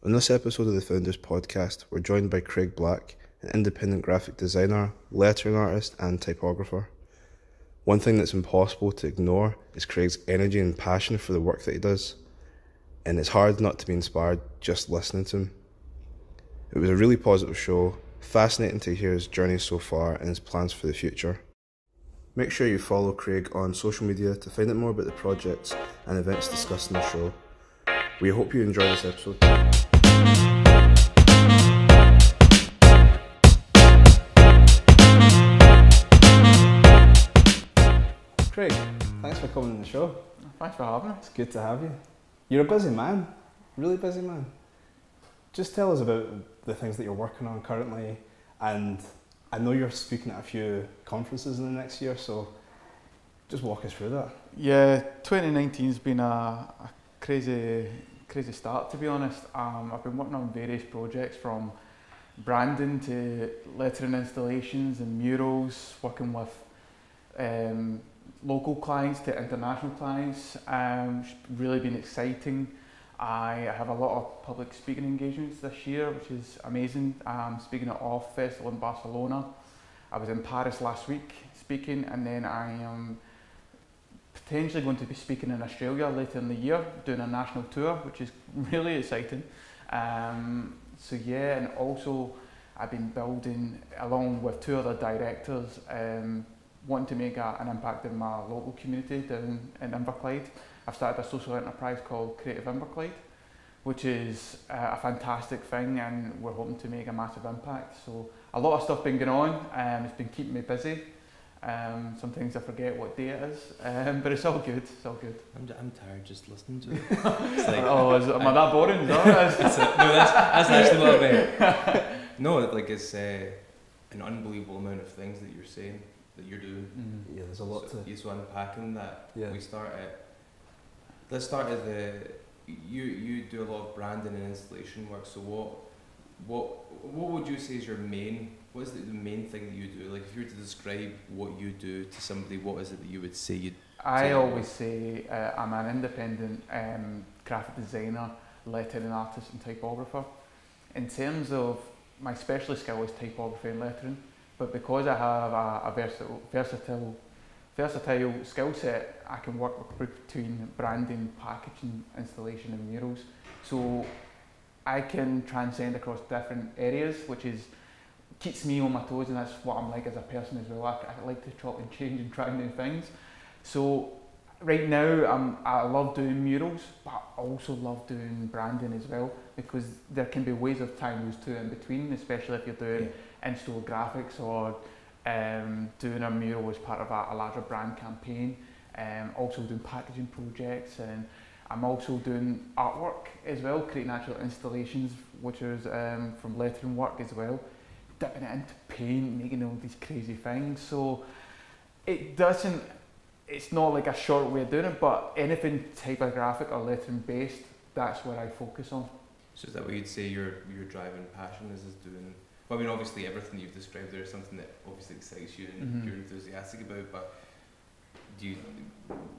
On this episode of the Founders Podcast, we're joined by Craig Black, an independent graphic designer, lettering artist and typographer. One thing that's impossible to ignore is Craig's energy and passion for the work that he does, and it's hard not to be inspired just listening to him. It was a really positive show, fascinating to hear his journey so far and his plans for the future. Make sure you follow Craig on social media to find out more about the projects and events discussed in the show. We hope you enjoy this episode. Craig, thanks for coming on the show. Thanks for having us. It's good to have you. You're a busy man, really busy man. Just tell us about the things that you're working on currently, and I know you're speaking at a few conferences in the next year, so just walk us through that. Yeah, 2019's been a crazy start, to be honest. I've been working on various projects from branding to lettering installations and murals, working with local clients to international clients. It's really been exciting. I have a lot of public speaking engagements this year, which is amazing. Speaking at Off Festival in Barcelona. I was in Paris last week speaking, and then I am potentially going to be speaking in Australia later in the year, doing a national tour, which is really exciting. So yeah, and also I've been building, along with two other directors, wanting to make an impact in my local community down in Inverclyde. I've started a social enterprise called Creative Inverclyde, which is a fantastic thing, and we're hoping to make a massive impact. So a lot of stuff been going on, it's been keeping me busy. Sometimes I forget what day it is, but it's all good. It's all good. I'm tired just listening to it. It's like, am I that boring? Is that that's actually what I meant. No, like it's an unbelievable amount of things that you're saying, that you're doing. Yeah, there's a lot to... So unpacking that. Yeah. Let's start at you do a lot of branding and installation work. So what would you say is what is the main thing that you do? Like, if you were to describe what you do to somebody, what is it that you would say you do? I always say I'm an independent graphic designer, lettering artist and typographer. In terms of my specialist skill is typography and lettering, but because I have a versatile skill set, I can work between branding, packaging, installation and murals. So I can transcend across different areas, which keeps me on my toes, and that's what I'm like as a person as well. I like to chop and change and try new things. So right now I love doing murals, but I also love doing branding as well, because there can be ways of tying those two in between, especially if you're doing in-store graphics or doing a mural as part of a larger brand campaign. Also doing packaging projects, and I'm also doing artwork as well, creating actual installations, which is from lettering work as well, dipping it into paint, making all these crazy things. So it's not like a short way of doing it, but anything typographic or lettering based, that's where I focus on. So is that what you'd say your driving passion is doing? Well, I mean, obviously everything you've described there is something that obviously excites you and you're enthusiastic about, but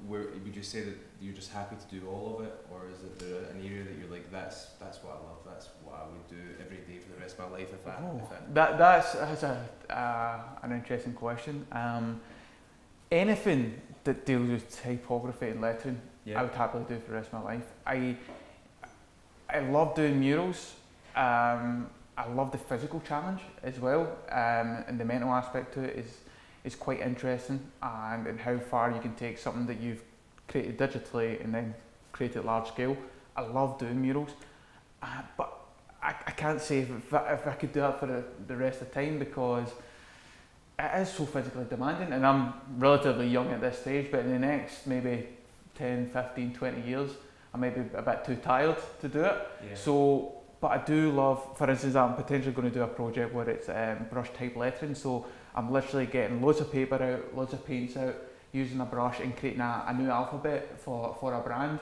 would you say that you're just happy to do all of it, or is it there an area that you're like, that's what I love, that's what I would do every day for the rest of my life That's an interesting question. Anything that deals with typography and lettering, I would happily do for the rest of my life. I love doing murals. I love the physical challenge as well, and the mental aspect to it is quite interesting, and how far you can take something that you've created digitally and then create it large scale. I love doing murals, but I can't say if I could do that for the rest of the time, because it is so physically demanding, and I'm relatively young at this stage, but in the next maybe 10, 15, 20 years, I may be a bit too tired to do it. Yeah. So, but I do love, for instance, I'm potentially going to do a project where it's brush type lettering, so I'm literally getting loads of paper out, loads of paints out, using a brush and creating a new alphabet for a brand,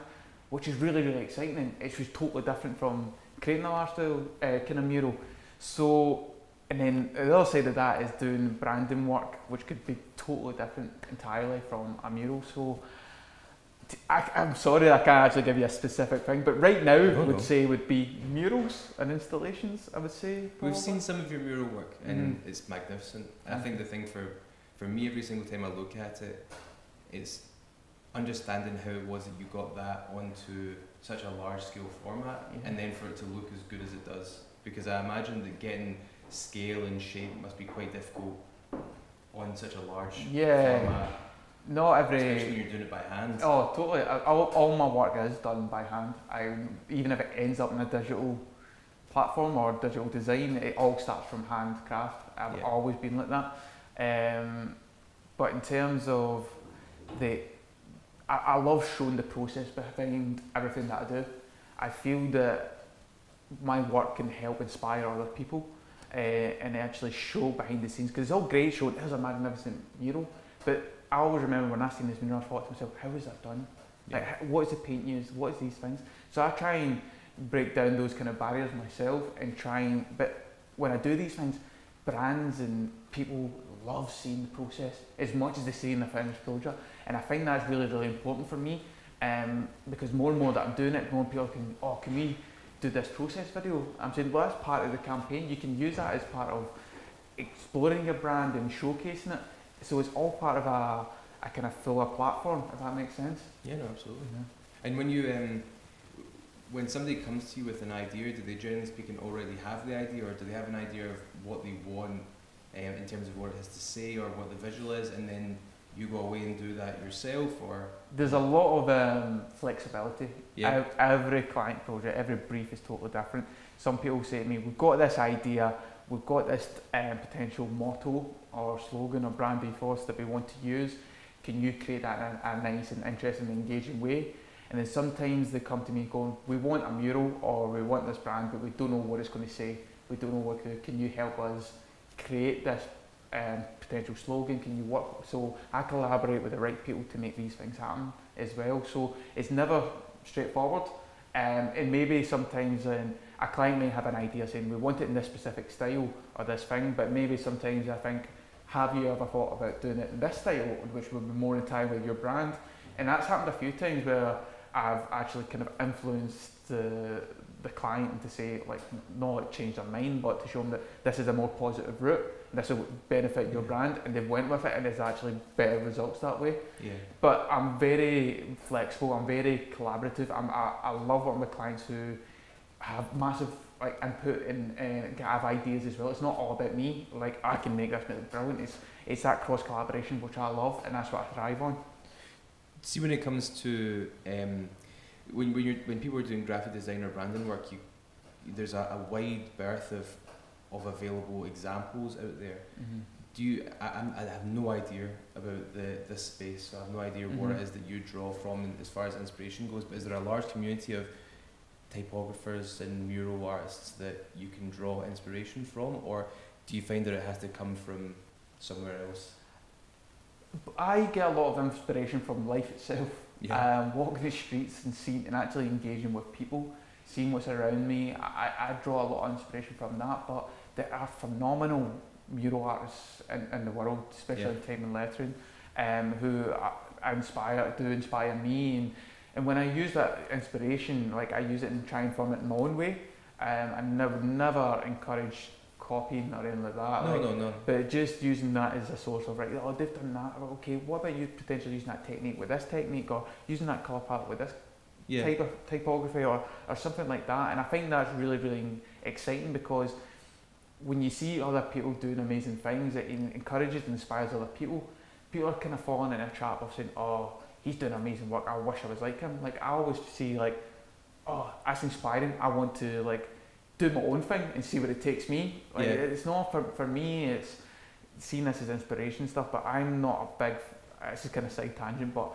which is really, really exciting, and it's just totally different from creating a large scale kind of mural. So, and then the other side of that is doing branding work, which could be totally different entirely from a mural. So I'm sorry, I can't actually give you a specific thing, but right now, No, would no. say would be murals and installations. I would say. We've probably. seen some of your mural work, and it's magnificent. I think the thing for me, every single time I look at it, it's understanding how it was that you got that onto such a large scale format, and then for it to look as good as it does. Because I imagine that getting scale and shape must be quite difficult on such a large format. Not every. Especially when you're doing it by hand. Oh, totally. All my work is done by hand. Even if it ends up in a digital platform or digital design, it all starts from handcraft. I've always been like that. But in terms of I love showing the process behind everything that I do. I feel that my work can help inspire other people and actually show behind the scenes, because it's all great showing there's a magnificent mural, but I always remember when I seen this mural, I thought to myself, how is that done? Like, what is the paint used? What is these things? So I try and break down those kind of barriers myself and but when I do these things, brands and people love seeing the process as much as they see in the finished project, and I think that's really, really important for me, because more and more that I'm doing it, more people can we do this process video? I'm saying, well, that's part of the campaign. You can use that as part of exploring your brand and showcasing it. So it's all part of a kind of fuller platform, if that makes sense. Yeah, no, absolutely. And when you when somebody comes to you with an idea, do they generally speaking already have the idea, or do they have an idea of what they want in terms of what it has to say or what the visual is, and then you go away and do that yourself? Or there's a lot of flexibility. Yeah. Every client project, every brief is totally different. Some people say to me, we've got this idea, we've got this potential motto or slogan or brand ethos that we want to use. Can you create that in a nice and interesting and engaging way? And then sometimes they come to me going, we want a mural or we want this brand, but we don't know what it's going to say. We don't know what to, can you help us create this potential slogan? Can you work? So I collaborate with the right people to make these things happen as well. So it's never straightforward. And maybe sometimes a client may have an idea saying we want it in this specific style or this thing, but maybe sometimes I think, have you ever thought about doing it in this style, which would be more in time with your brand? And that's happened a few times where I've actually kind of influenced the client to say, like, not like change their mind, but to show them that this is a more positive route, this will benefit your brand, and they've went with it, and there's actually better results that way. Yeah. But I'm very flexible, I'm very collaborative. I love working with clients who have massive like input and have ideas as well. It's not all about me. Like, I can make this brilliant. It's that cross collaboration which I love, and that's what I thrive on. See, when it comes to when people are doing graphic design or branding work, there's a wide berth of available examples out there. Mm-hmm. I have no idea about this space, so I have no idea what it is that you draw from as far as inspiration goes, but is there a large community of typographers and mural artists that you can draw inspiration from, or do you find that it has to come from somewhere else? I get a lot of inspiration from life itself. Walking the streets and seeing and actually engaging with people, seeing what's around me. I draw a lot of inspiration from that, but there are phenomenal mural artists in the world, especially in type and lettering, who inspire me. And when I use that inspiration, like, I use it and try and form it in my own way. I never encourage copying or anything like that. No. But just using that as a source of, right, oh, they've done that. Okay, what about you potentially using that technique with this technique, or using that colour palette with this type of typography or something like that. And I think that's really, really exciting, because when you see other people doing amazing things, it encourages and inspires other people. People are kind of falling in a trap of saying, oh, he's doing amazing work, I wish I was like him. Like, I always see, like, oh, that's inspiring, I want to, like, do my own thing and see where it takes me. Like, it's not for me, it's seeing this as inspiration stuff, but I'm not a big, this is kind of side tangent, but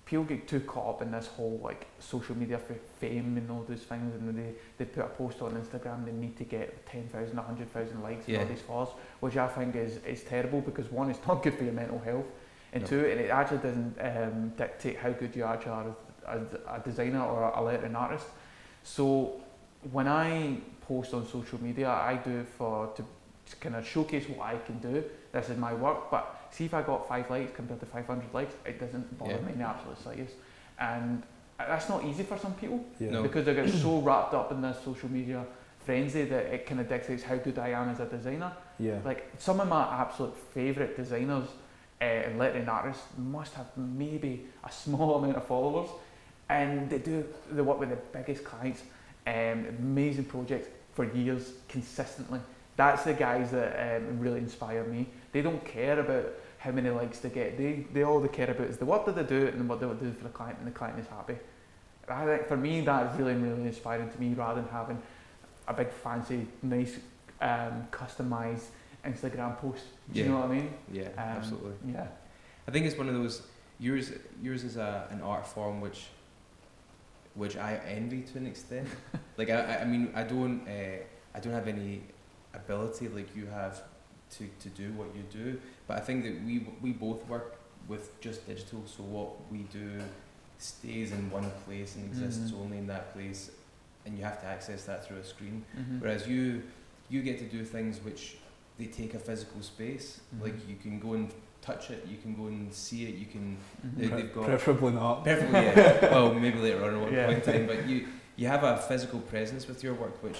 people get too caught up in this whole, like, social media fame and all those things, and they put a post on Instagram, they need to get 10,000, 100,000 likes and all these followers, which I think is terrible, because one, it's not good for your mental health, and two, and it actually doesn't dictate how good you actually are as a designer or a lettering artist. So when I post on social media, I do it to kind of showcase what I can do. This is my work, but see if I got 5 likes compared to 500 likes, it doesn't bother me in the absolute slightest. and that's not easy for some people Yeah. because they get so wrapped up in this social media frenzy that it kind of dictates how good I am as a designer. Yeah. Like some of my absolute favourite designers and lettering artists must have maybe a small amount of followers, and they work with the biggest clients, amazing projects for years consistently. That's the guys that really inspire me. They don't care about how many likes they get. They all they care about is the work that they do and what they do for the client, and the client is happy. I think for me that is really, really inspiring to me, rather than having a big fancy, nice, customised Instagram post. Do you know what I mean? Yeah, absolutely. Yeah. I think it's one of those. Yours is an art form which I envy to an extent. Like I mean I don't have any ability like you have to do what you do, but I think that we both work with just digital, so what we do stays in one place and exists only in that place, and you have to access that through a screen. Whereas you get to do things which they take a physical space. Like you can go and touch it, you can go and see it, you can they've got preferably not. Preferably, yeah. Well, maybe later on at one point in time, but you have a physical presence with your work, which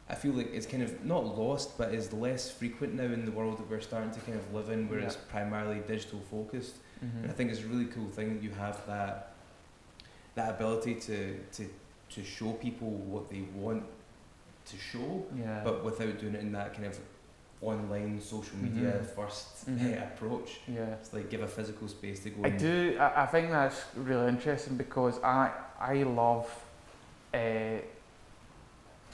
I feel like it's kind of not lost, but is less frequent now in the world that we're starting to kind of live in, where it's primarily digital focused. And I think it's a really cool thing that you have that ability to show people what they want to show, but without doing it in that kind of online social media first approach. It's like give a physical space to go. I think that's really interesting because I love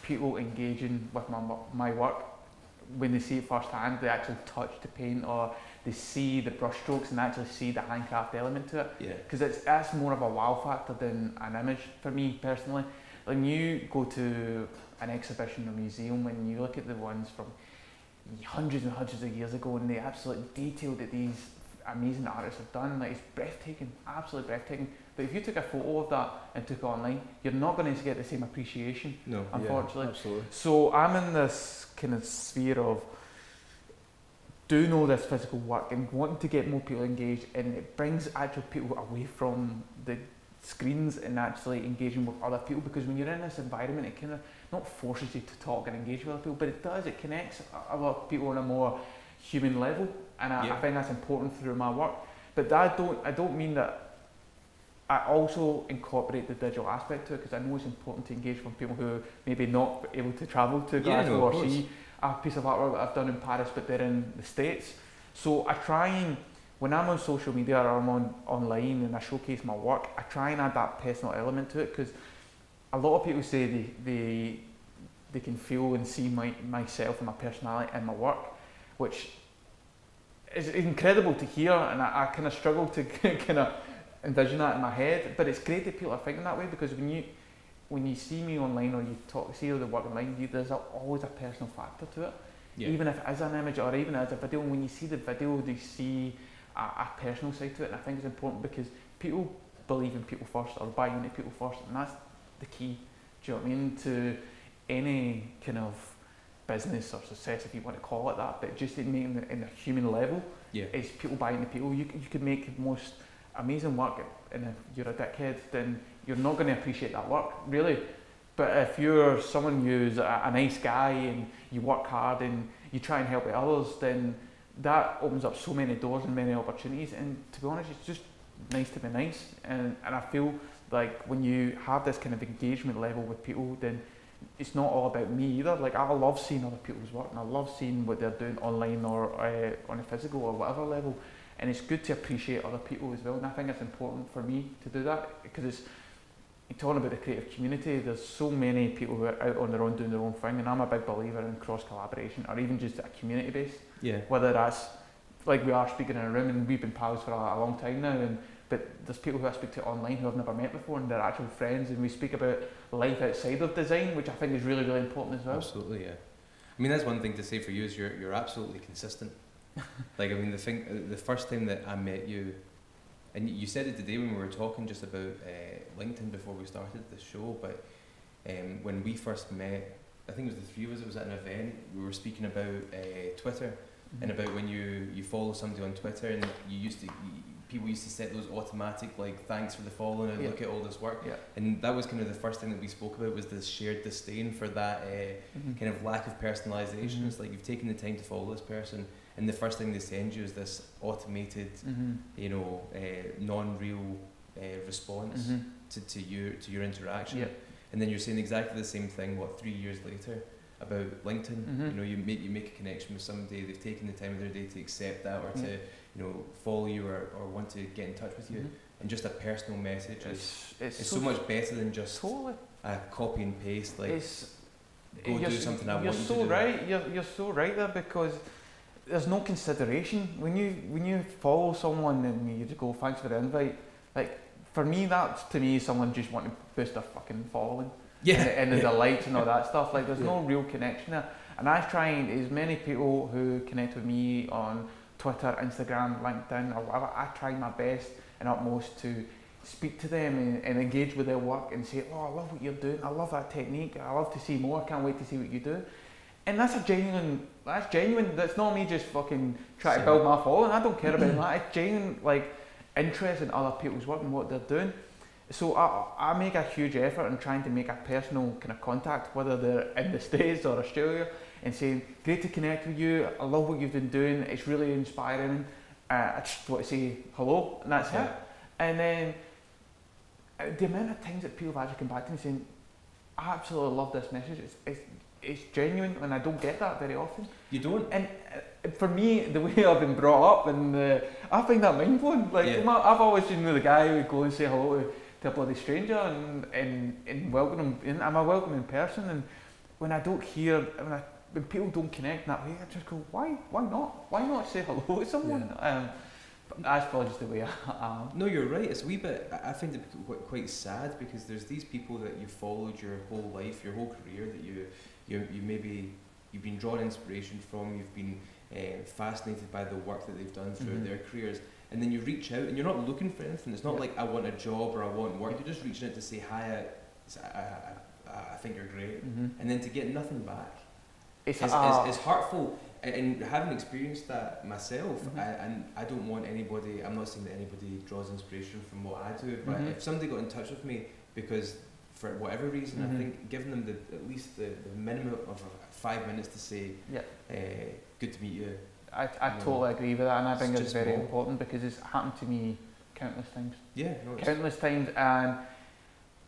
people engaging with my work when they see it firsthand. They actually touch the paint, or they see the brush strokes and actually see the handcraft element to it. Because that's more of a wow factor than an image for me personally. When you go to an exhibition or museum, when you look at the ones from hundreds and hundreds of years ago, and the absolute detail that these amazing artists have done, like, it's breathtaking, absolutely breathtaking. But if you took a photo of that and took it online, you're not going to get the same appreciation, unfortunately. Absolutely. So I'm in this kind of sphere of doing all this physical work and wanting to get more people engaged, and it brings actual people away from the screens and actually engaging with other people, because when you're in this environment, it kind of not forces you to talk and engage with other people, but it does, it connects a lot of people on a more human level, and I find that's important through my work. But that I don't mean that I also incorporate the digital aspect to it, because I know it's important to engage with people who maybe not able to travel to Glasgow or see a piece of artwork that I've done in Paris, but they're in the States. So I try and, when I'm on social media or I'm online and I showcase my work, I try and add that personal element to it, because a lot of people say they can feel and see myself and my personality in my work, which is incredible to hear, and I kind of struggle to kind of envision that in my head. But it's great that people are thinking that way, because when you see me online or you see the work online, there's always a personal factor to it. Even if it is an image or even as a video, when you see the video, they see a personal side to it, and I think it's important because people believe in people first, or buy into people first, and that's the key, do you know what I mean, to any kind of business or success, if you want to call it that. But just in the human level, is people buying into people. You could make the most amazing work, and if you're a dickhead, then you're not going to appreciate that work, really. But if you're someone who's a nice guy and you work hard and you try and help others, then that opens up so many doors and many opportunities. And to be honest, it's just nice to be nice. And I feel like when you have this kind of engagement level with people, then it's not all about me either. Like, I love seeing other people's work, and I love seeing what they're doing online or on a physical or whatever level. And it's good to appreciate other people as well. And I think it's important for me to do that, because it's talking about the creative community. There's so many people who are out on their own doing their own thing, and I'm a big believer in cross collaboration, or even just a community base. Whether that's like we are speaking in a room and we've been pals for a long time now, but there's people who I speak to online who I've never met before, and they're actual friends, and we speak about life outside of design, which I think is really, really important as well. Absolutely, yeah. I mean, that's one thing to say for you, is you're absolutely consistent. Like, I mean, the first time that I met you, and you said it today when we were talking just about LinkedIn before we started the show, but when we first met, I think it was the three of us, it was at an event, we were speaking about Twitter, and about when you follow somebody on Twitter, and you used to people used to set those automatic like thanks for the following and look at all this work, and that was kind of the first thing that we spoke about, was this shared disdain for that kind of lack of personalisation. It's like, you've taken the time to follow this person, and the first thing they send you is this automated, you know, non-real response to your interaction. And then you're saying exactly the same thing 3 years later about LinkedIn. You know, you make a connection with somebody, they've taken the time of their day to accept that, or to, you know, follow you, or want to get in touch with you, and just a personal message is so much better than just a copy and paste, like, go do something I want you to do. You're so right. You're so right there, because there's no consideration when you follow someone and you just go, thanks for the invite. Like, for me, that's, to me, someone just wanting to boost their fucking following, and the likes and all that stuff. Like, there's no real connection there. And I try, and as many people who connect with me on Twitter, Instagram, LinkedIn, or whatever, I try my best and utmost to speak to them and engage with their work and say, oh, I love what you're doing, I love that technique, I love to see more, I can't wait to see what you do. And that's genuine, that's not me just fucking trying to build my following. I don't care about that. It's genuine, like, interest in other people's work and what they're doing. So I make a huge effort in trying to make a personal kind of contact, whether they're in the States or Australia, and saying, great to connect with you, I love what you've been doing, it's really inspiring, I just want to say hello, and that's it. And then the amount of times that people have actually come back to me saying, I absolutely love this message, it's genuine, and I don't get that very often. You don't? And for me, the way I've been brought up, and I find that mind-blowing. Like, I've always been the guy who would go and say hello to a bloody stranger and welcome them. And I'm a welcoming person, and when I don't hear, when people don't connect in that way, I just go, why not? Why not say hello to someone? That's probably just the way I am. No, you're right. It's a wee bit, I find it quite sad, because there's these people that you followed your whole life, your whole career, that you maybe, you've been drawn inspiration from, you've been fascinated by the work that they've done throughout their careers, and then you reach out and you're not looking for anything. It's not like I want a job or I want work. You're just reaching out to say hi, I think you're great, and then to get nothing back. It's hurtful, and having experienced that myself, and I don't want anybody, I'm not saying that anybody draws inspiration from what I do, but if somebody got in touch with me because for whatever reason, I think giving them at least the minimum of 5 minutes to say, good to meet you. I totally agree with that, and I think it's very important, because it's happened to me countless times. Countless times, and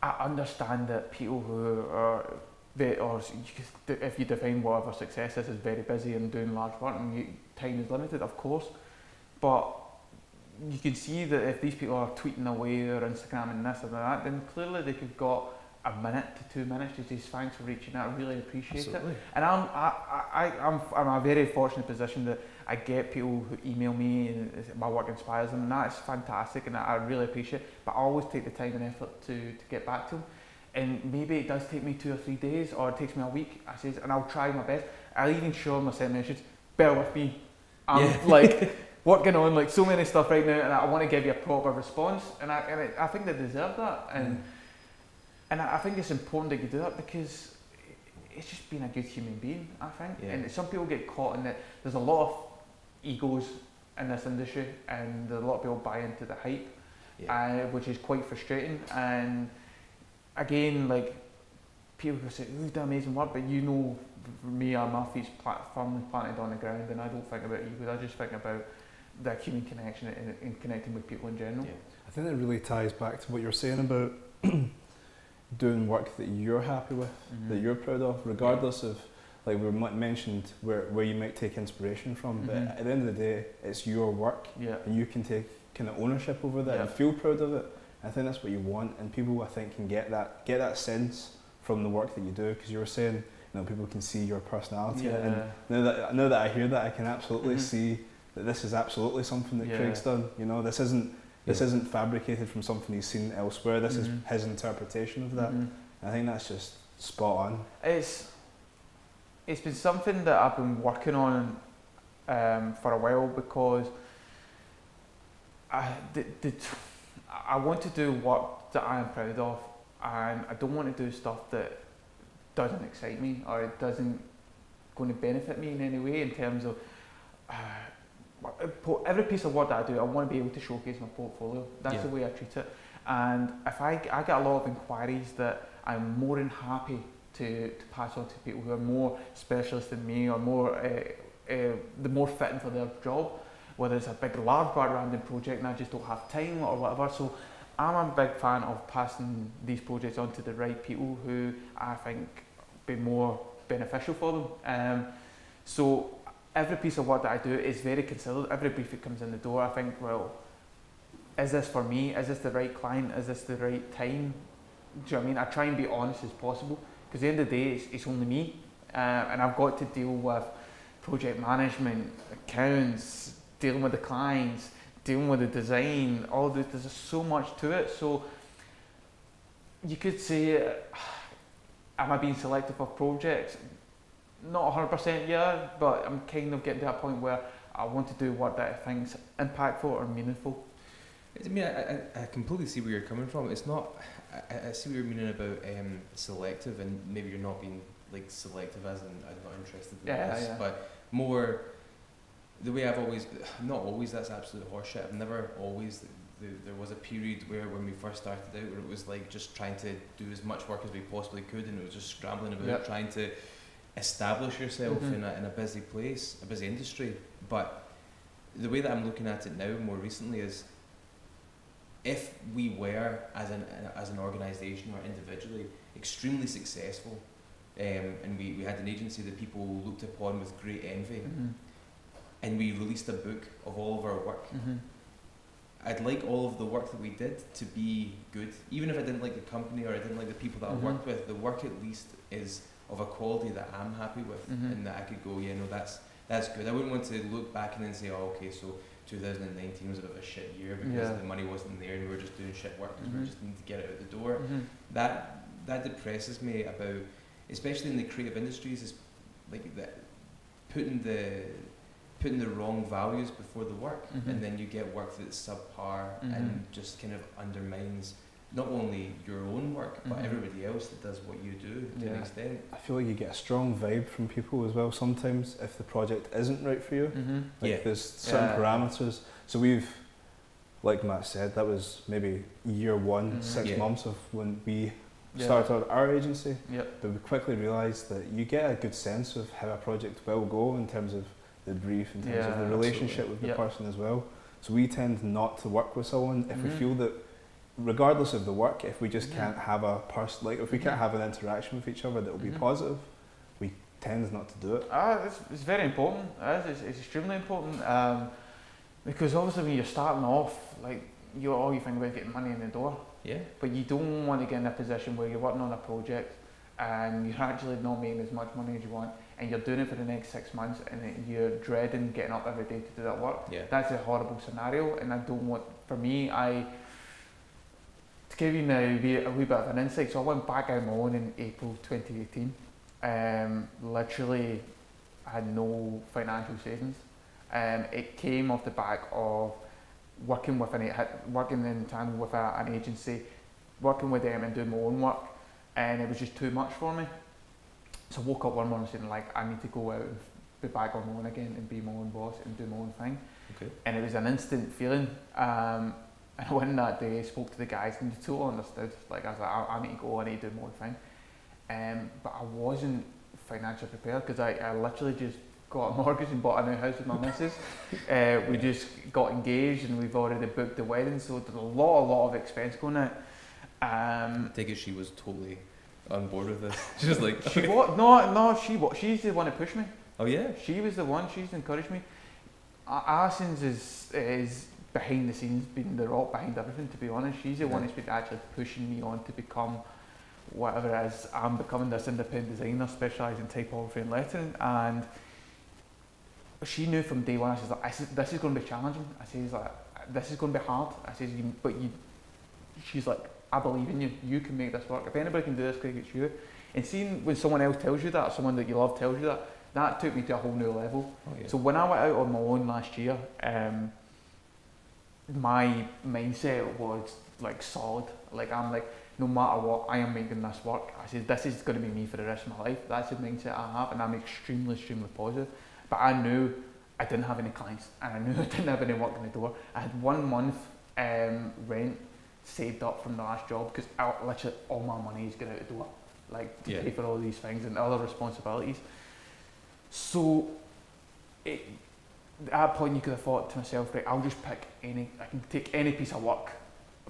I understand that people who are, or if you define whatever success is very busy and doing large work, and time is limited, of course, but you can see that if these people are tweeting away or Instagramming this or that, then clearly they could got a minute to 2 minutes to say thanks for reaching out. I really appreciate it. And I'm a very fortunate position that I get people who email me and my work inspires them, and that's fantastic, and I really appreciate it. But I always take the time and effort to get back to them. And maybe it does take me 2 or 3 days, or it takes me a week, and I'll try my best. I'll even show them a send message, bear with me. I'm like working on like so many stuff right now, and I want to give you a proper response, and I think they deserve that. And I think it's important that you do that, because it's just being a good human being, I think. And some people get caught in that. There's a lot of egos in this industry, and a lot of people buy into the hype, which is quite frustrating. And again, like, people who say, you've done amazing work, but you know, for me, my feet's firmly planted on the ground, and I don't think about egos, I just think about the human connection and connecting with people in general. I think that really ties back to what you're saying about doing work that you're happy with, that you're proud of, regardless of, like we mentioned, where you might take inspiration from, but at the end of the day, it's your work, and you can take kind of ownership over that and feel proud of it. I think that's what you want, and people, I think, can get that sense from the work that you do, because you were saying, you know, people can see your personality, and now that I hear that, I can absolutely see that this is absolutely something that Craig's done. You know, this isn't fabricated from something he's seen elsewhere. This is his interpretation of that. I think that's just spot on. It's been something that I've been working on for a while, because I want to do work that I am proud of, and I don't want to do stuff that doesn't excite me, or it doesn't going to benefit me in any way in terms of every piece of work that I do, I want to be able to showcase my portfolio. That's the way I treat it. And if I get a lot of inquiries that I'm more than happy to pass on to people who are more specialist than me or more the more fitting for their job, whether it's a big large random project and I just don't have time or whatever. So I'm a big fan of passing these projects on to the right people who I think be more beneficial for them. So every piece of work that I do is very considered. Every brief that comes in the door, I think, well, is this for me? Is this the right client? Is this the right time? Do you know what I mean? I try and be honest as possible, because at the end of the day, it's only me, and I've got to deal with project management, accounts, dealing with the clients, dealing with the design, all this. There's just so much to it. So you could say, am I being selective of projects? Not 100% yeah, but I'm kind of getting to a point where I want to do work that I think's impactful or meaningful. I mean, I completely see where you're coming from. It's not. I see what you're meaning about selective, and maybe you're not being like selective as in I'm not interested in this, but more the way I've always, not always. That's absolute horseshit. I've never always. There was a period where when we first started out, where it was like just trying to do as much work as we possibly could, and it was just scrambling about trying to establish yourself in a busy place, a busy industry. But the way that I'm looking at it now, more recently, is if we were as an organisation or individually extremely successful, and we had an agency that people looked upon with great envy, and we released a book of all of our work, I'd like all of the work that we did to be good. Even if I didn't like the company or I didn't like the people that I worked with, the work at least is of a quality that I'm happy with, and that I could go, yeah, no, that's good. I wouldn't want to look back and then say, oh, okay, so 2019 was a bit of a shit year because the money wasn't there and we were just doing shit work because we just need to get it out the door. That depresses me about, especially in the creative industries, is like that putting the wrong values before the work, and then you get work that's subpar and just kind of undermines not only your own work but everybody else that does what you do to an extent. I feel like you get a strong vibe from people as well sometimes if the project isn't right for you. There's certain parameters. So we've, like Matt said, that was maybe year one, 6 months of when we started our agency, but we quickly realised that you get a good sense of how a project will go in terms of the brief, in terms of the relationship with the person as well. So we tend not to work with someone if we feel that, regardless of the work, if we just can't have a if we can't have an interaction with each other that will be positive, we tend not to do it. It's very important. It's extremely important, because obviously when you're starting off, like all you think about getting money in the door. But you don't want to get in a position where you're working on a project and you're actually not making as much money as you want, and you're doing it for the next 6 months, and you're dreading getting up every day to do that work. That's a horrible scenario, and I don't want. For me, to give you a wee bit of an insight, so I went back on my own in April 2018. Literally, I had no financial savings. It came off the back of working in tandem with an agency, working with them and doing my own work, and it was just too much for me. So I woke up one morning saying, like, I need to go out and be back on my own again and be my own boss and do my own thing. And it was an instant feeling. And I went in that day, spoke to the guys, and they totally understood. Like, I was like, I need to go, I need to do my own thing. But I wasn't financially prepared, because I literally just got a mortgage and bought a new house with my missus. We just got engaged and we've already booked the wedding, so there's a lot of expense going out. I take it she was totally on board with this. She was like, she was. She's the one who pushed me. Oh yeah? She was the one. She's encouraged me. Arsons is behind the scenes, being the rock behind everything, to be honest. She's the one who's been actually pushing me on to become whatever it is I'm becoming, this independent designer specialising in typography and lettering. And she knew from day one. I said, this is going to be challenging. I said, like, this is going to be hard. I said, she's like, I believe in you. You can make this work. If anybody can do this, Craig, it's you. And seeing when someone else tells you that, or someone that you love tells you that took me to a whole new level. So when I went out on my own last year, my mindset was like solid. Like, I'm like, no matter what, I am making this work. I said, this is going to be me for the rest of my life. That's the mindset I have, and I'm extremely positive. But I knew I didn't have any clients, and I knew I didn't have any work in the door. I had 1 month rent saved up from the last job, because literally all my money is going out the door, like to pay for all these things and other responsibilities. So at that point you could have thought to myself, right, I'll just pick I can take any piece of work.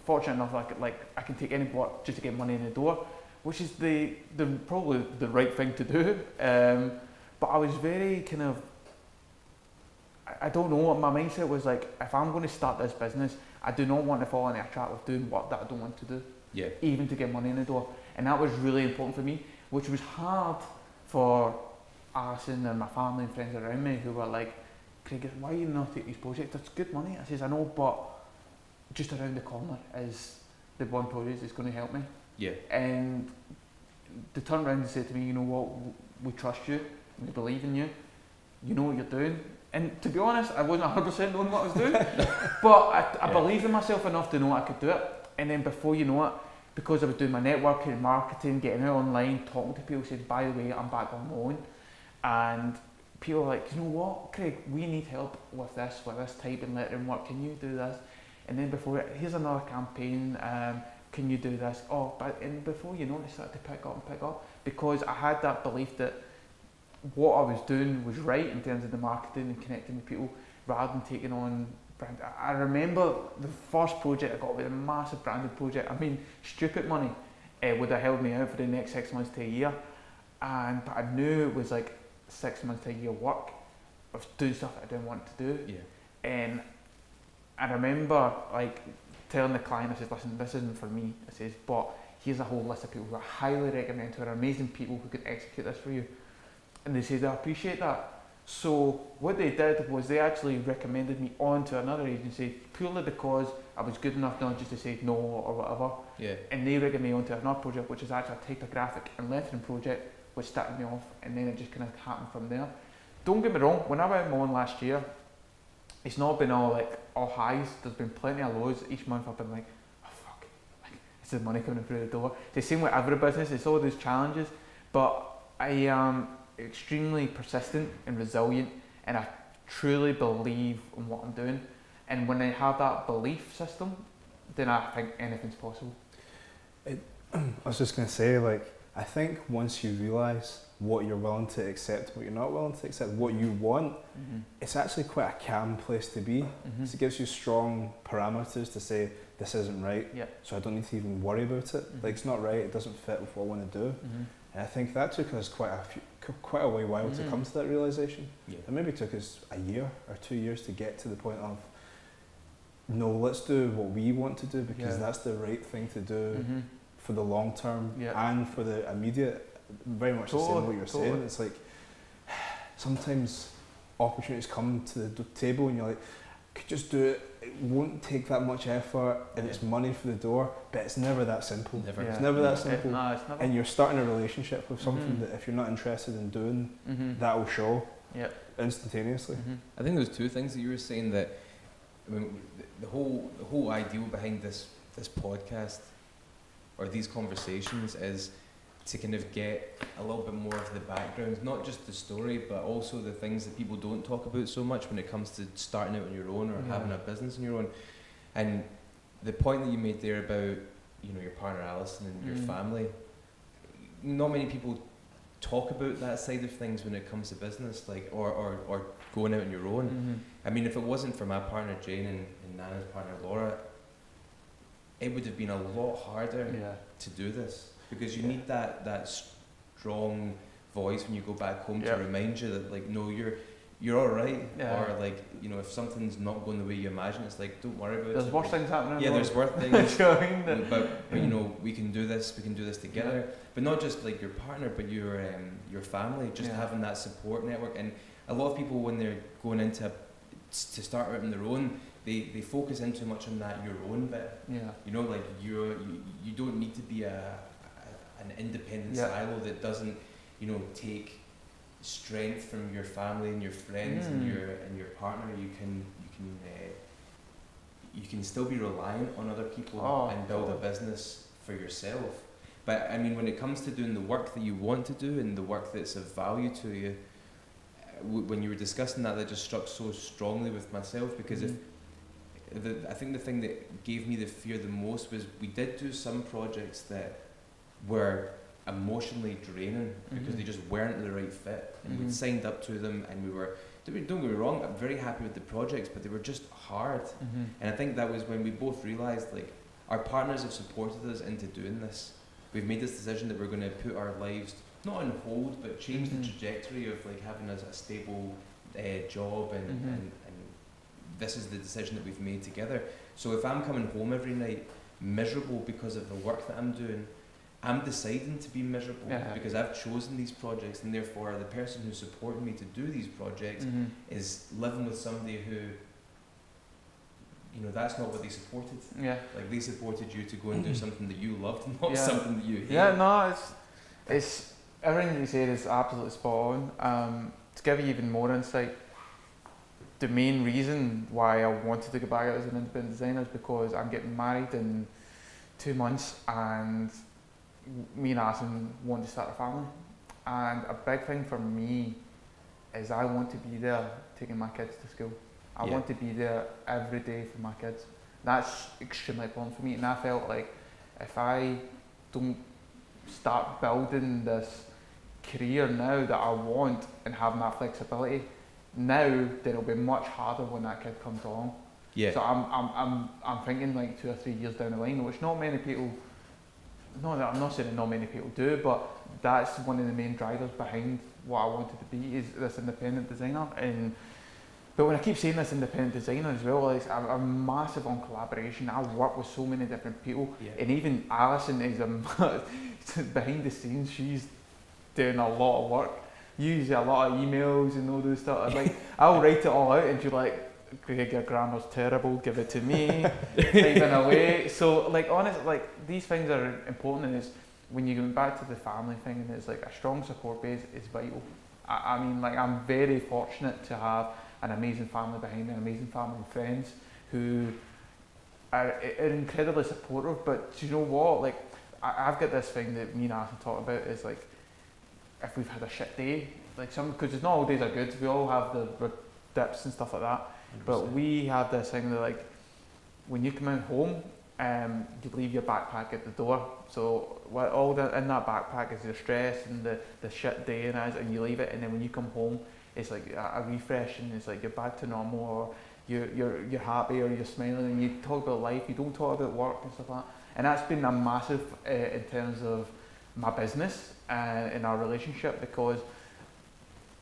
Fortunate enough, I can take any work just to get money in the door, which is the probably the right thing to do. But I was very kind of, I don't know, my mindset was like, if I'm going to start this business, I do not want to fall into a trap of doing work that I don't want to do, even to get money in the door. And that was really important for me, which was hard for Alison and my family and friends around me, who were like, Craig, why are you not take these projects? It's good money. I says, I know, but just around the corner is the one project that's going to help me. Yeah. And they turned around and said to me, you know what, we trust you, we believe in you, you know what you're doing. And to be honest, I wasn't 100% knowing what I was doing, but I believed in myself enough to know I could do it. And then before you know it, because I was doing my networking and marketing, getting out online, talking to people, said, by the way, I'm back on my own. And people were like, you know what, Craig, we need help with this type and lettering work, can you do this? And then before it, here's another campaign, can you do this? And before you know it, I started to pick up, because I had that belief that what I was doing was right in terms of the marketing and connecting with people, rather than taking on brand. I remember the first project I got was a massive branded project. I mean, stupid money would have held me out for the next 6 months to a year, but I knew it was like 6 months to a year work of doing stuff that I didn't want to do. And I remember like telling the client, I said, listen, this isn't for me. I says, but here's a whole list of people who I highly recommend, who are amazing people who could execute this for you. And they said, I appreciate that. So what they did was they actually recommended me on to another agency, purely because I was good enough not just to say no or whatever. And they recommended me onto another project, which is actually a typographic and lettering project, which started me off, and then it just kind of happened from there. Don't get me wrong, when I went on last year, it's not been all highs. There's been plenty of lows. Each month I've been like, oh fuck, is the money coming through the door? It's the same with every business, it's all those challenges, but I am extremely persistent and resilient, and I truly believe in what I'm doing. And when I have that belief system, then I think anything's possible. I was just going to say, I think once you realise what you're willing to accept, what you're not willing to accept, what you want, it's actually quite a calm place to be. So it gives you strong parameters to say, this isn't right, so I don't need to even worry about it. It's not right, it doesn't fit with what I want to do. And I think that took us quite a while to come to that realisation. It maybe took us a year or 2 years to get to the point of, no, let's do what we want to do, because that's the right thing to do for the long term and for the immediate. Very much the same what you're saying. It's like sometimes opportunities come to the table and you're like, I could just do it. It won't take that much effort, and it's money for the door, but it's never that simple. It's never that simple. No, it's never. And you're starting a relationship with something that if you're not interested in doing, that will show instantaneously. I think there's two things that you were saying that, I mean, the whole ideal behind this podcast or these conversations is to kind of get a little bit more of the background, not just the story, but also the things that people don't talk about so much when it comes to starting out on your own or having a business on your own. And the point that you made there about, your partner Alison and your family, not many people talk about that side of things when it comes to business, or going out on your own. I mean, if it wasn't for my partner Jane and Nana's partner Laura, it would have been a lot harder to do this. Because you need that strong voice when you go back home to remind you that no, you're all right, or if something's not going the way you imagine, it's like, don't worry about it. There's worse things happening. Yeah, there's worse things. but we can do this. We can do this together. But not just your partner, but your family. Just having that support network. And a lot of people, when they're going into to start out on their own, they focus in too much on that your own bit. You don't need to be an independent silo that doesn't, take strength from your family and your friends and your partner. You can still be reliant on other people and build a business for yourself. But I mean, when it comes to doing the work that you want to do and the work that's of value to you, when you were discussing that, that just struck so strongly with myself, because if I think the thing that gave me the fear the most was we did do some projects that were emotionally draining because they just weren't the right fit, and we'd signed up to them, and we were, don't get me wrong, I'm very happy with the projects, but they were just hard. And I think that was when we both realised, like, our partners have supported us into doing this. We've made this decision that we're going to put our lives not on hold, but change the trajectory of like having a stable job, and this is the decision that we've made together. So if I'm coming home every night miserable because of the work that I'm doing, I'm deciding to be miserable because I've chosen these projects, and therefore the person who's supporting me to do these projects is living with somebody who, you know, that's not what they supported. Like, they supported you to go and do something that you loved, not something that you hate. No, it's everything that you said is absolutely spot on. To give you even more insight, the main reason why I wanted to go back out as an independent designer is because I'm getting married in 2 months, and me and Alison want to start a family. And a big thing for me is I want to be there taking my kids to school. I want to be there every day for my kids. That's extremely important for me, and I felt like if I don't start building this career now that I want and having that flexibility now, then it'll be much harder when that kid comes along. So I'm thinking like 2 or 3 years down the line, which not many people, I'm not saying that not many people do, but that's one of the main drivers behind what I wanted to be, is this independent designer. But when I keep saying this independent designer as well, like, I'm massive on collaboration. I work with so many different people, and even Alison is behind the scenes. She's doing a lot of work, usually a lot of emails and all those stuff. Like, I'll write it all out, and she's like, "Greg, your grammar's terrible. Give it to me." Typing away. So, like, honestly, like, these things are important, and it's when you go back to the family thing, and it's like a strong support base is vital. I mean, like, I'm very fortunate to have an amazing family behind me, an amazing family and friends who are incredibly supportive. But do you know what? Like, I've got this thing that me and Alison talk about, is like, if we've had a shit day, like, because it's not all days are good. We all have the dips and stuff like that. 100%. But we have this thing that, like, when you come in home, you leave your backpack at the door. So all in that backpack is the stress and the shit day, and you leave it, and then when you come home, it's like a refresh, and it's like you're back to normal, or you're happy, or you're smiling, and you talk about life. You don't talk about work and stuff like that. And that's been a massive in terms of my business and in our relationship, because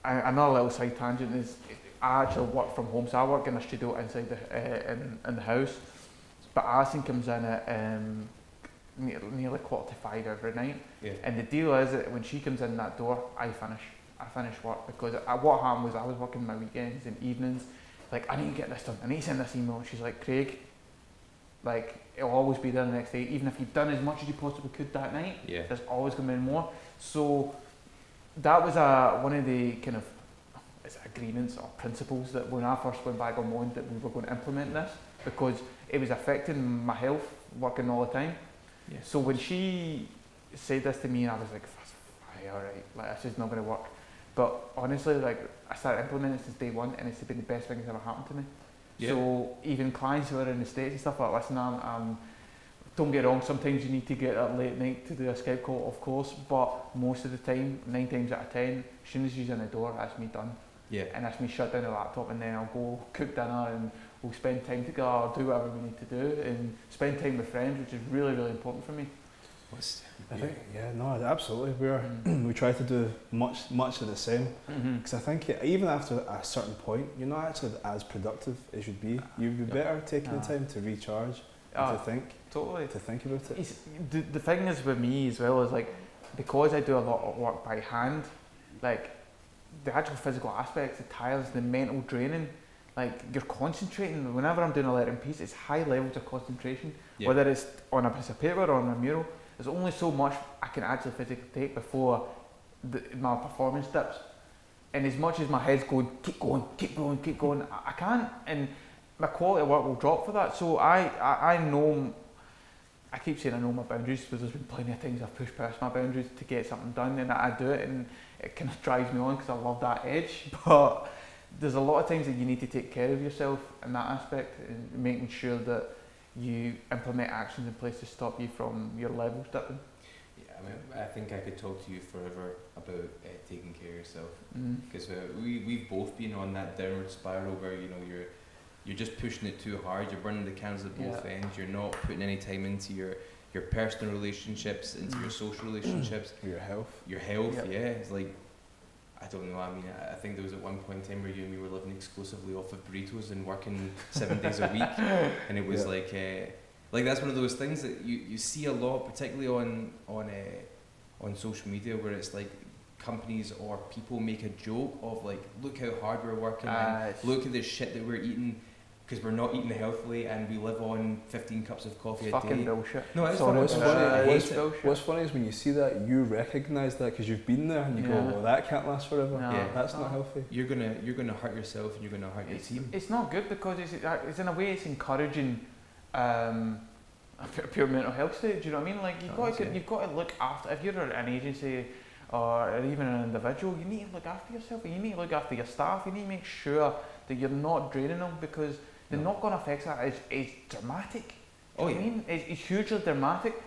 another little side tangent is I actually work from home, so I work in a studio inside in the house. But Alison comes in at nearly 4:45 every night, and the deal is that when she comes in that door, I finish work, because what happened was I was working my weekends and evenings, like, I need to get this done, I need to send this email. She's like, "Craig, like, it'll always be there the next day, even if you've done as much as you possibly could that night, there's always going to be more." So that was one of the kind of agreements or principles that when I first went back on loan, that we were going to implement this, because it was affecting my health working all the time. So when she said this to me, and I was like, alright, like, this is not going to work. But honestly, like, I started implementing it since day one, and it's been the best thing that's ever happened to me. So even clients who are in the States and stuff, like, listen, don't get wrong, sometimes you need to get up late night to do a Skype call, of course, but most of the time, 9 times out of 10, as soon as she's in the door, that's me done. And that's me shut down the laptop, and then I'll go cook dinner, and we'll spend time together, or do whatever we need to do, and spend time with friends, which is really, really important for me. I think, absolutely. We try to do much of the same, because I think even after a certain point, you're not actually as productive as you'd be. You'd be better taking the time to recharge, and to think. Totally. To think about it. The thing is with me as well is, like, because I do a lot of work by hand, like, the actual physical aspects, the tiles, the mental draining, like, you're concentrating. Whenever I'm doing a lettering piece, it's high levels of concentration, whether it's on a piece of paper or on a mural. There's only so much I can actually physically take before my performance dips. And as much as my head's going, keep going, I can't, and my quality of work will drop for that. So I know I keep saying I know my boundaries, because there's been plenty of times I've pushed past my boundaries to get something done, and I do it, and it kind of drives me on because I love that edge. But there's a lot of times that you need to take care of yourself in that aspect, and making sure that you implement actions in place to stop you from your levels dipping. Yeah, I mean, I think I could talk to you forever about taking care of yourself, because we've both been on that downward spiral where, you know, you're just pushing it too hard, you're burning the candles at both ends, you're not putting any time into your personal relationships, into your social relationships, Your health. It's like, I don't know, I mean, I think there was at one point in time where you and me were living exclusively off of burritos and working 7 days a week, and it was like that's one of those things that you see a lot, particularly on social media, where it's like companies or people make a joke of like, look how hard we're working, and look at the shit that we're eating, because we're not eating healthily and we live on 15 cups of coffee a day. Fucking bullshit. No, it's What's funny is when you see that, you recognise that because you've been there, and you go, well, that can't last forever. No, that's not healthy. You're gonna hurt yourself, and you're gonna hurt your team. It's not good, because it's in a way it's encouraging a pure mental health state. Do you know what I mean? Like you've got to look after. If you're an agency or even an individual, you need to look after yourself. You need to look after your staff. You need to make sure that you're not draining them, because the knock-on effects of that is dramatic. I mean, it's hugely dramatic.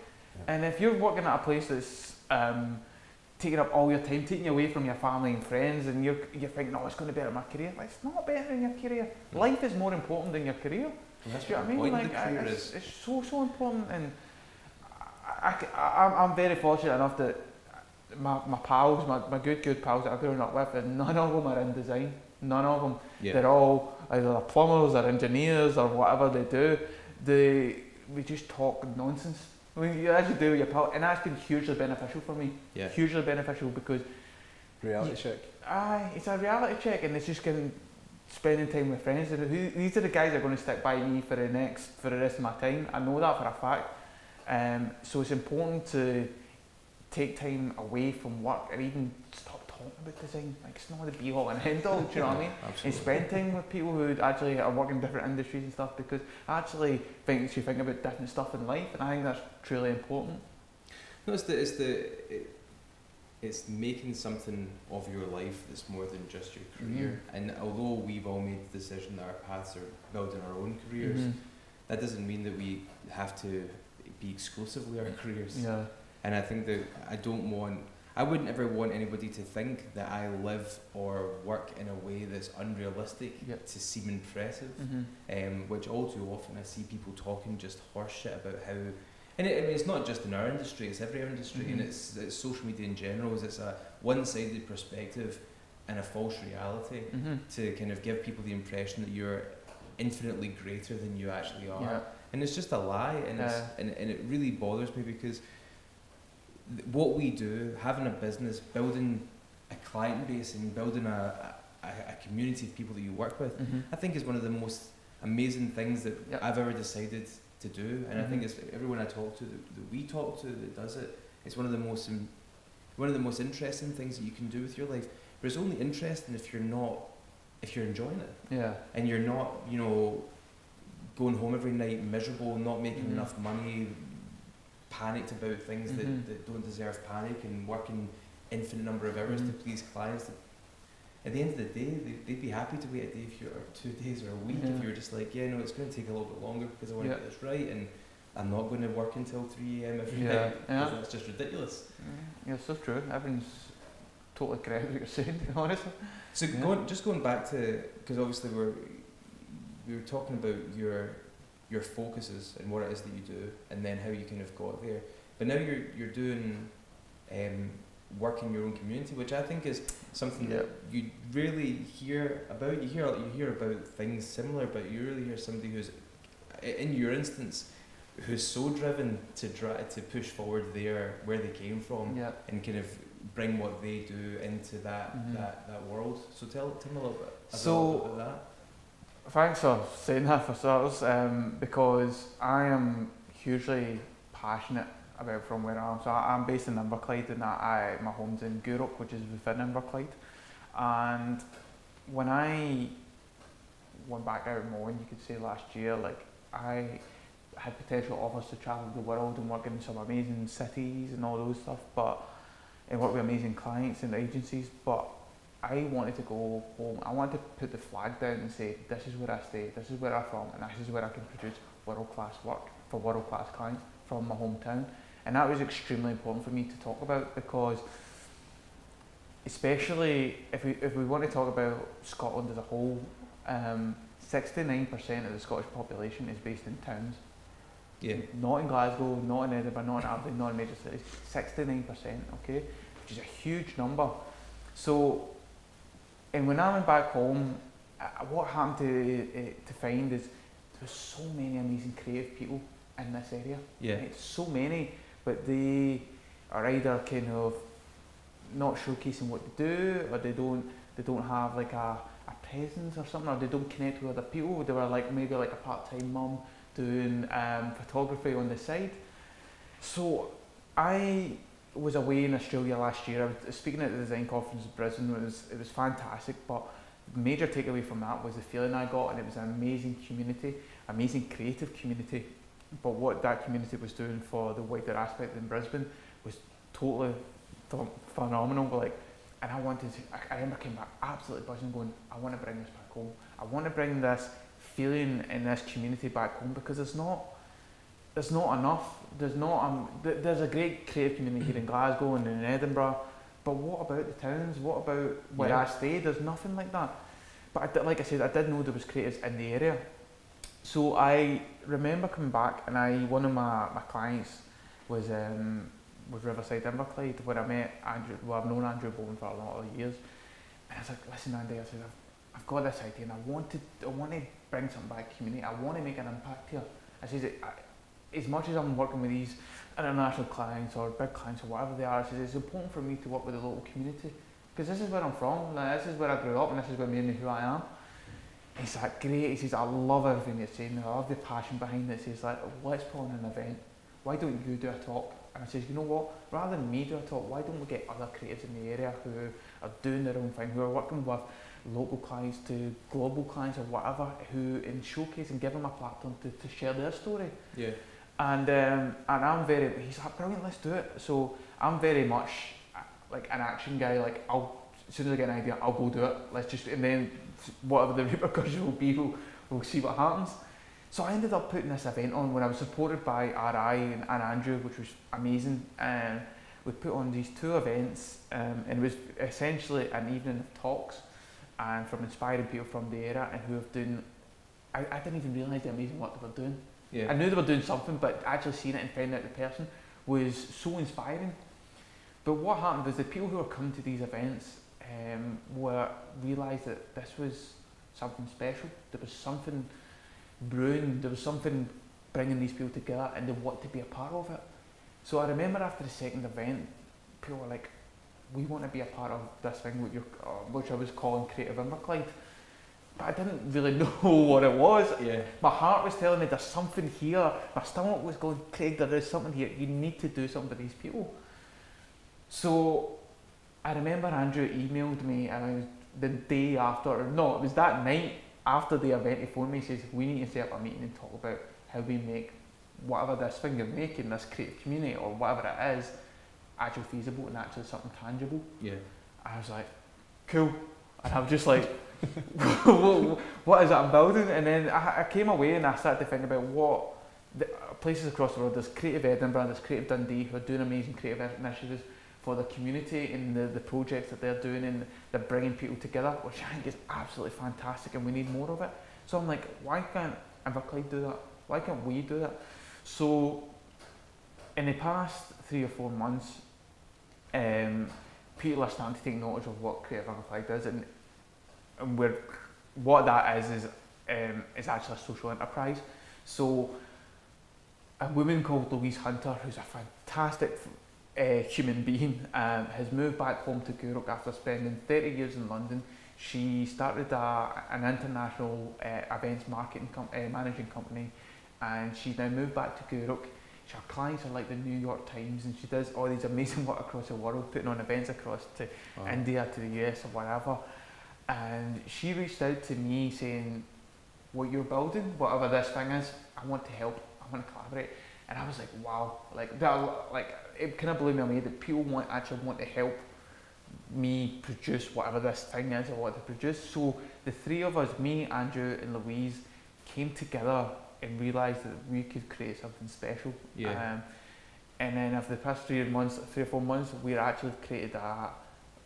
And if you're working at a place that's taking up all your time, taking you away from your family and friends, and you're thinking, oh, it's going to better my career. Like, it's not better in your career. Life is more important than your career. Well, that's do you know what I mean? Like, it's so important. And I'm very fortunate enough that my pals, my good pals that I've grown up with, and none of them are in design. None of them. They're all either plumbers or engineers or whatever they do. We just talk nonsense. I mean, you actually do with your pal, and that's been hugely beneficial for me. Hugely beneficial, because reality check. It's a reality check, and it's just spending time with friends. These are the guys that are going to stick by me for the rest of my time. I know that for a fact. So it's important to take time away from work, and even stop talking about design. Like, it's not the be all and end all. Do you know what I mean? Absolutely. And spend time with people who actually are working in different industries and stuff, because actually makes you think about different stuff in life, and I think that's truly important. No, it's making something of your life that's more than just your career. And although we've all made the decision that our paths are building our own careers, that doesn't mean that we have to be exclusively our careers. And I think that I wouldn't ever want anybody to think that I live or work in a way that's unrealistic to seem impressive, which all too often I see people talking just horse shit about how, and it's not just in our industry, it's every industry, and it's social media in general. It's a one-sided perspective and a false reality to kind of give people the impression that you're infinitely greater than you actually are, and it's just a lie, and it really bothers me, because what we do, having a business, building a client base, and building a community of people that you work with, I think is one of the most amazing things that I've ever decided to do. And I think it's everyone I talk to, that we talk to, that does it, it's one of the most interesting things that you can do with your life. But it's only interesting if you're enjoying it. And you're not, going home every night miserable, not making enough money, panicked about things that don't deserve panic, and working infinite number of hours to please clients. At the end of the day, they'd be happy to wait a day or 2 days or a week if you're just like, it's going to take a little bit longer because I want to get this right, and I'm not going to work until 3 AM every night, because that's just ridiculous. Yeah, so true. Everyone's totally correct what you're saying, to be honest. So going back to, because obviously we were talking about your focuses and what it is that you do, and then how you kind of got there. But now you're doing work in your own community, which I think is something that you rarely hear about. You hear about things similar, but you really hear somebody who's, in your instance, who's so driven to push forward where they came from, and kind of bring what they do into that world. So tell me a little bit about that. Thanks for saying that, for starters, because I am hugely passionate about from where I am. So I'm based in Inverclyde, and my home's in Gourock, which is within Inverclyde. And when I went back out mowing, you could say last year, like I had potential offers to travel the world and work in some amazing cities and all those stuff, and work with amazing clients and agencies, but I wanted to go home. I wanted to put the flag down and say, this is where I stay, this is where I'm from, and this is where I can produce world-class work for world-class clients from my hometown. And that was extremely important for me to talk about, because especially if we want to talk about Scotland as a whole, 69% of the Scottish population is based in towns. Yeah. Not in Glasgow, not in Edinburgh, not in Aberdeen, not in major cities. 69%, okay, which is a huge number. So, and when I went back home, what happened to find is there's so many amazing creative people in this area. Yeah. Right? So many, but they are either kind of not showcasing what they do, or they don't have like a presence or something, or they don't connect with other people. They were like maybe like a part-time mum doing photography on the side. So I was away in Australia last year. I was speaking at the design conference in Brisbane. It was fantastic, but the major takeaway from that was the feeling I got, and it was an amazing community, amazing creative community. But what that community was doing for the wider aspect in Brisbane was totally phenomenal. Like, and I remember coming back absolutely buzzing, going, I want to bring this back home. I want to bring this feeling in this community back home, because there's not enough. There's a great creative community here in Glasgow and in Edinburgh, but what about the towns? What about where I stay? There's nothing like that. But like I said, I did know there was creatives in the area. So I remember coming back, and one of my clients was Riverside Inverclyde, where I met Andrew. Well, I've known Andrew Bowen for a lot of years, and I was like, listen, Andy, I said, I've got this idea, and I want to bring something back to the community. I want to make an impact here. I said, as much as I'm working with these international clients or big clients or whatever they are, I said, it's important for me to work with the local community, because this is where I'm from, like, this is where I grew up, and this is what made me who I am. And he's like, great. He says, I love everything you're saying. I love the passion behind it. He says, like, let's put on an event. Why don't you do a talk? And I says, you know what? Rather than me do a talk, why don't we get other creatives in the area who are doing their own thing, who are working with local clients to global clients or whatever, who in showcase and give them a platform to share their story. Yeah. And he's like, brilliant, let's do it. So I'm very much like an action guy. Like, as soon as I get an idea, I'll go do it. And then whatever the repercussions will be, we'll see what happens. So I ended up putting this event on when I was supported by RI and Andrew, which was amazing. We put on these 2 events, and it was essentially an evening of talks and from inspiring people from the area and who have done. I didn't even realise the amazing work they were doing. Yeah. I knew they were doing something, but actually seeing it and finding out the person was so inspiring. But what happened was the people who were coming to these events realised that this was something special. There was something brewing, there was something bringing these people together, and they wanted to be a part of it. So I remember after the second event, people were like, we want to be a part of this thing, which I was calling Creative Inverclyde. But I didn't really know what it was. Yeah. My heart was telling me there's something here. My stomach was going, Craig, there is something here. You need to do something with these people. So I remember Andrew emailed me, and the day after, or no, it was that night after the event, he phoned me and says, we need to set up a meeting and talk about how we make whatever this thing you're making, this creative community or whatever it is, actually feasible and actually something tangible. Yeah. I was like, cool. And I was just like, what is it I'm building? And then I came away and I started to think about what the places across the world. There's Creative Edinburgh, there's Creative Dundee, who are doing amazing creative initiatives for the community and the projects that they're doing, and they're bringing people together, which I think is absolutely fantastic, and we need more of it. So I'm like, why can't Inverclyde do that? Why can't we do that? So in the past 3 or 4 months, people are starting to take notice of what Creative Inverclyde is, and what that is actually a social enterprise. So a woman called Louise Hunter, who's a fantastic human being, has moved back home to Guruk after spending 30 years in London. She started an international events managing company, and she's now moved back to Guruk. Her clients are like the New York Times, and she does all these amazing work across the world, putting on events across to India, to the US or whatever. And she reached out to me saying, what you're building, whatever this thing is, I want to help. I I want to collaborate. And I was like, wow, like that, like it kind of blew me away that people actually want to help me produce whatever this thing is I want to produce. So the three of us, me, Andrew and Louise, came together and realised that we could create something special. And then after the past 3 or 4 months, we've actually created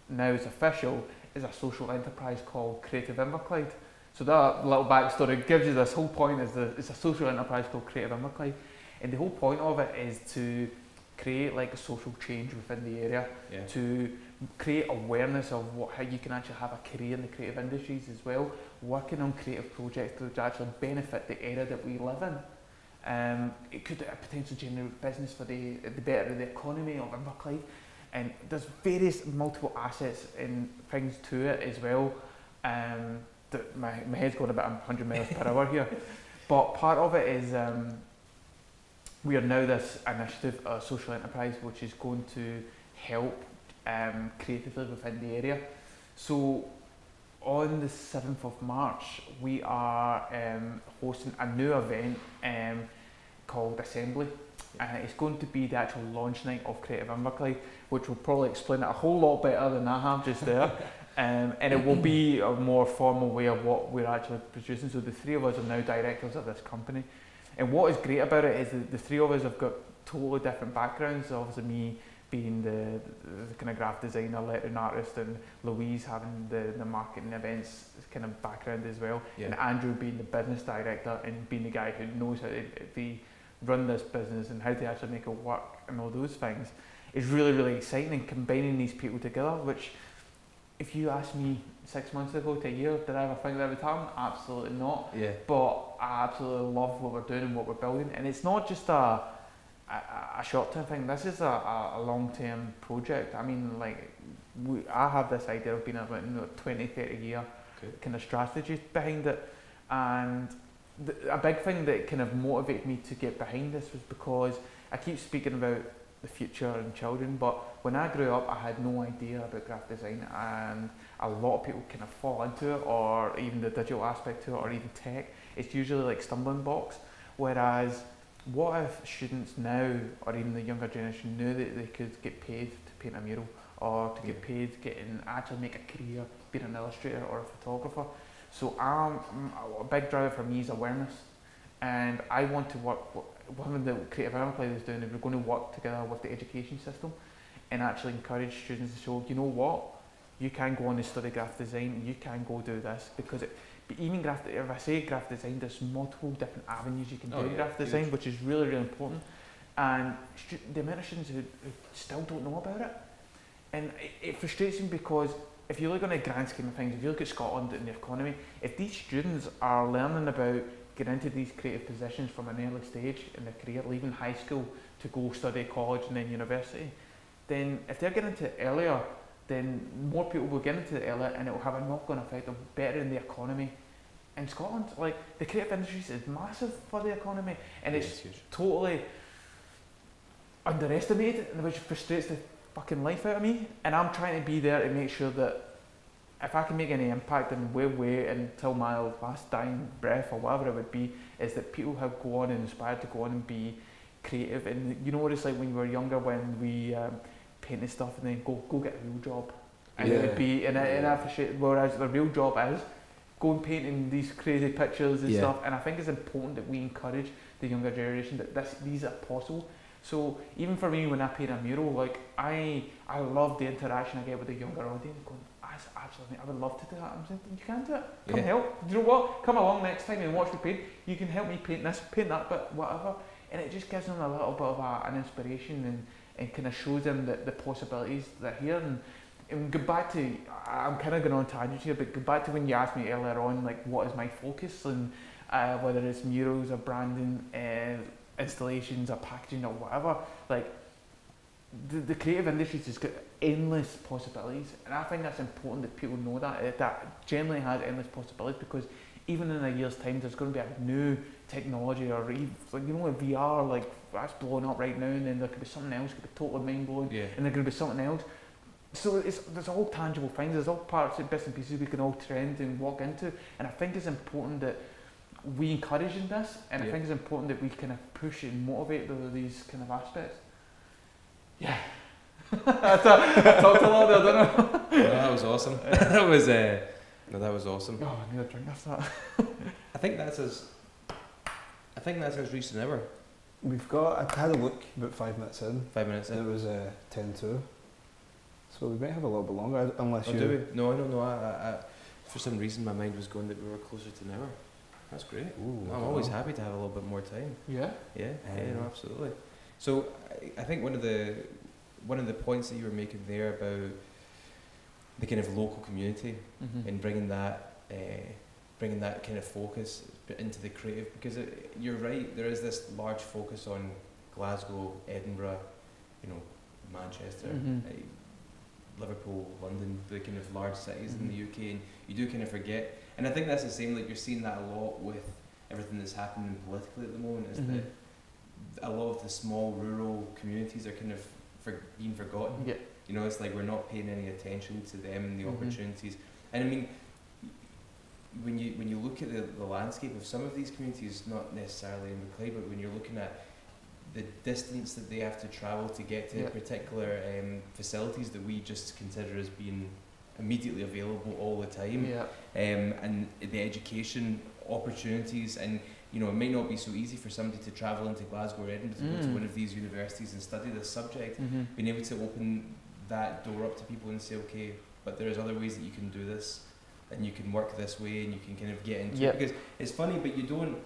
now it's official, is a social enterprise called Creative Inverclyde. So that little backstory gives you this whole point, it's a social enterprise called Creative Inverclyde. And the whole point of it is to create like a social change within the area, to create awareness of how you can actually have a career in the creative industries as well, working on creative projects to actually benefit the area that we live in. It could potentially generate business for the better of the economy of Inverclyde, and there's various multiple assets and things to it as well. My head's going about 100 miles per hour here, but part of it is we are now this initiative, a social enterprise, which is going to help creatively within the area. So on the 7th of March, we are hosting a new event called Assembly. It's going to be the actual launch night of Creative Inverclyde, which will probably explain it a whole lot better than I have just there. And it will be a more formal way of what we're actually producing. So the three of us are now directors of this company. And what is great about it is that the three of us have got totally different backgrounds. Obviously me being the kind of graphic designer, lettering artist, and Louise having the marketing events kind of background as well. And Andrew being the business director and being the guy who knows how to run this business and how to actually make it work and all those things. It's really, really exciting, and combining these people together, which if you asked me 6 months ago to a year, did I ever think that would happen? Absolutely not. But I absolutely love what we're doing and what we're building. And it's not just a short-term thing. This is a long-term project. I mean, like, I have this idea of being about 20, 30 year kind of strategy behind it. And a big thing that kind of motivated me to get behind this was because I keep speaking about the future and children, but when I grew up I had no idea about graphic design, and a lot of people kind of fall into it, or even the digital aspect to it, or even tech. It's usually like stumbling blocks. Whereas what if students now, or even the younger generation, knew that they could get paid to paint a mural, or to get paid actually make a career being an illustrator or a photographer? So a big driver for me is awareness, and I want to work. One of the Creative Inverclyde is doing is we're going to work together with the education system and actually encourage students to show, you know what, you can go on and study graphic design, you can go do this, because even if I say graphic design, there's multiple different avenues you can do graphic design, which is really, really important. And the amount of students who still don't know about it, and it frustrates me, because if you look on a grand scheme of things, if you look at Scotland and the economy, if these students are learning about getting into these creative positions from an early stage in their career, leaving high school to go study college and then university, then if they're getting into it earlier, then more people will get into it earlier, and it will have a knock-on effect of bettering the economy in Scotland. Like, the creative industries is massive for the economy, and it's totally underestimated, which frustrates the fucking life out of me. And I'm trying to be there to make sure that if I can make any impact, and we'll wait until my last dying breath or whatever it would be, is that people have gone and inspired to go on and be creative. And you know what it's like when you were younger, when we painted stuff and then go get a real job, and it would be and I appreciate, whereas the real job is go and painting these crazy pictures and stuff. And I think it's important that we encourage the younger generation that these are possible. So even for me, when I paint a mural, like I love the interaction I get with the younger audience, going, absolutely, I would love to do that. I'm saying, you can do it. Come help. Do you know what? Come along next time and watch me paint. You can help me paint this, paint that, but whatever. And it just gives them a little bit of an inspiration, and kind of shows them the possibilities that are here. And go back to, I'm kind of going on tangents here, but go back to when you asked me earlier on, like, what is my focus, and whether it's murals or branding, installations or packaging or whatever. Like, the creative industries has got endless possibilities, and I think that's important that people know that generally has endless possibilities, because even in a year's time there's going to be a new technology, or even, like, you know, VR, like, that's blowing up right now, and then there could be something else could be totally mind blowing, and there could be something else. So there's all tangible things, there's all parts and bits and pieces we can all trend and walk into, and I think it's important that we encourage in this, and Yeah. I think it's important that we kind of push and motivate these kind of aspects. Yeah. I talked a lot there, I don't know. No, that was awesome. That was no, that was awesome. Oh, I need a drink after that. I think that's as recent ever. We've got, I had a look about 5 minutes in, 5 minutes and in. it was 10:02. So we might have a little bit longer, unless Oh, you... do we? No, I don't know. I, for some reason, my mind was going that we were closer to an hour. That's great. Ooh, I'm always happy to have a little bit more time. Yeah. Yeah, no, absolutely. So I think one of the points that you were making there about the kind of local community Mm-hmm. and bringing that kind of focus into the creative, because you're right, there is this large focus on Glasgow, Edinburgh, Manchester, Mhm. Liverpool, London, the kind of large cities in the UK, and you do kind of forget. And I think that's the same, like you're seeing that a lot with everything that's happening politically at the moment, is Mhm. that a lot of the small rural communities are kind of being forgotten. Yeah. It's like we're not paying any attention to them and the Mhm. opportunities. And I mean, when you look at the landscape of some of these communities, not necessarily in Inverclyde, but when you're looking at the distance that they have to travel to get to Yeah. particular facilities that we just consider as being immediately available all the time, Yeah. and the education opportunities, and it may not be so easy for somebody to travel into Glasgow or Edinburgh to go to one of these universities and study this subject. Mm-hmm. Being able to open that door up to people and say, okay, but there's other ways that you can do this, and you can work this way, and you can kind of get into it. Because it's funny, but you don't,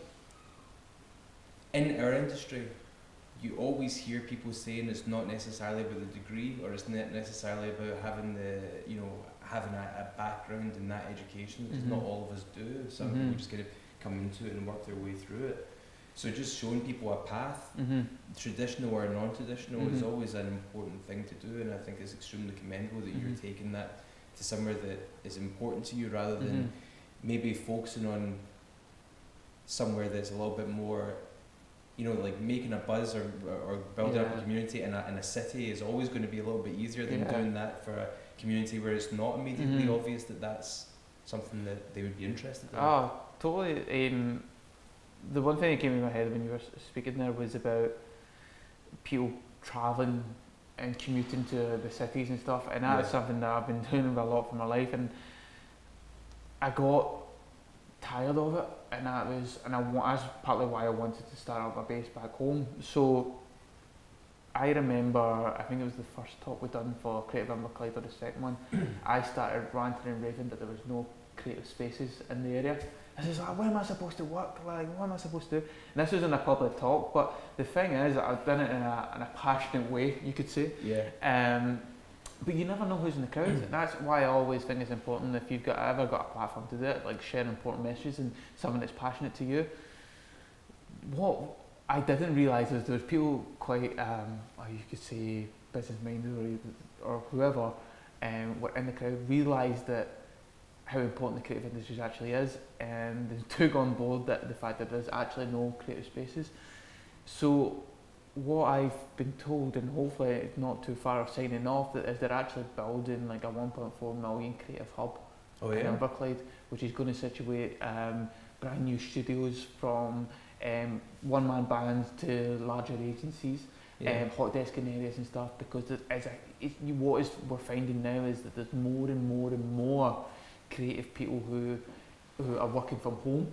in our industry, you always hear people saying it's not necessarily about the degree, or it's not necessarily about having having a background in that education, because not all of us do. Some people just kind of come into it and work their way through it. So just showing people a path, traditional or non-traditional, is always an important thing to do, and I think it's extremely commendable that you're taking that to somewhere that is important to you, rather than maybe focusing on somewhere that's a little bit more, like making a buzz or building up a community in a city is always going to be a little bit easier than doing that for a community where it's not immediately obvious that that's something that they would be interested in. Oh, totally. The one thing that came in my head when you were speaking there was about people travelling and commuting to the cities and stuff, and that's something that I've been doing a lot for my life, and I got tired of it, and that's partly why I wanted to start up a base back home. So I remember, I think it was the first talk we done for Creative Inverclyde, or the second one, I started ranting and raving that there was no creative spaces in the area. I was like, where am I supposed to work? Like, what am I supposed to do? And this was in a public talk, but the thing is, I've done it in a passionate way, you could say. Yeah. But you never know who's in the crowd. That's why I always think it's important, if you've ever got a platform to do it, like share important messages and someone that's passionate to you. What I didn't realise was there was people quite, or you could say business minded or whoever, were in the crowd, realised that how important the creative industry actually is, and they took on board that the fact that there's actually no creative spaces. So what I've been told, and hopefully it's not too far of signing off, that is they're actually building like a 1.4 million creative hub in Inverclyde, which is going to situate brand new studios from one-man bands to larger agencies, hot desking areas and stuff, because we're finding now is that there's more and more and more creative people who are working from home